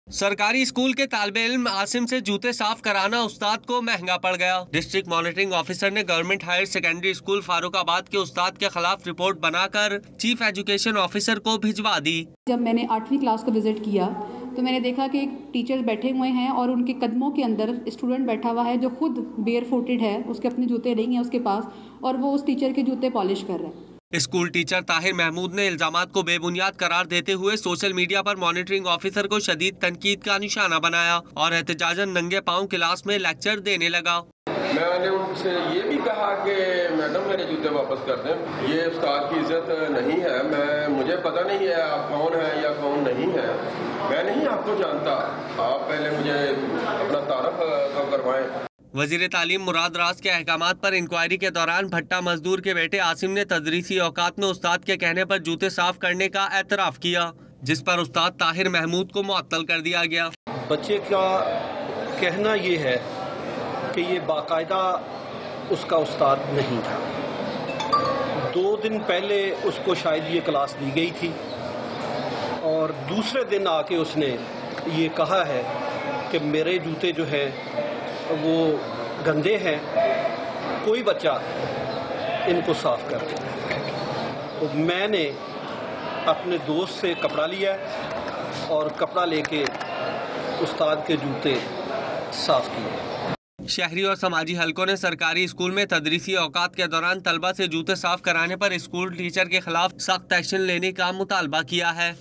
सरकारी स्कूल के तालिबे इल्म आसिम से जूते साफ कराना उस्ताद को महंगा पड़ गया। डिस्ट्रिक्ट मॉनिटरिंग ऑफिसर ने government higher secondary school Farrukhabad के उस्ताद के खिलाफ रिपोर्ट बनाकर चीफ एजुकेशन ऑफिसर को भिजवा दी। जब मैंने 8वीं क्लास को विजिट किया तो मैंने देखा कि टीचर्स बैठे हुए हैं और उनके कदमों के अंदर स्टूडेंट बैठा हुआ है जो खुद बेयर फुटेड है, उसके अपने जूते नहीं है उसके पास, और वो उस टीचर के जूते पॉलिश कर रहा है। स्कूल टीचर ताहिर महमूद ने इल्जामात को बेबुनियाद करार देते हुए सोशल मीडिया पर मॉनिटरिंग ऑफिसर को शदीद तनकीद का निशाना बनाया और एहतजाजन नंगे पांव क्लास में लेक्चर देने लगा। मैंने उनसे ये भी कहा कि मैडम मेरे जूते वापस कर दें, ये उस्ताद की इज्जत नहीं है। मुझे पता नहीं है आप कौन है या कौन नहीं है, मैं नहीं आपको जानता, आप पहले मुझे अपना तारफ तो करवाएं। वजीर तालीम मुराद राज के अहकामात पर इंक्वायरी के दौरान भट्टा मजदूर के बेटे आसिम ने तदरीसी औकात में उस्ताद के कहने पर जूते साफ करने का एतराफ किया, जिस पर उस्ताद ताहिर महमूद को मुअत्तल कर दिया गया। बच्चे का कहना ये है कि ये बाकायदा उसका उस्ताद नहीं था। 2 दिन पहले उसको शायद ये क्लास दी गई थी और दूसरे दिन आके उसने ये कहा है कि मेरे जूते जो है वो गंदे हैं, कोई बच्चा इनको साफ कर दे। तो मैंने अपने दोस्त से कपड़ा लिया और कपड़ा लेके उस्ताद के जूते साफ किए। शहरी और समाजी हलकों ने सरकारी स्कूल में तदरीसी औकात के दौरान तलबा से जूते साफ कराने पर स्कूल टीचर के खिलाफ सख्त एक्शन लेने का मुतालबा किया है।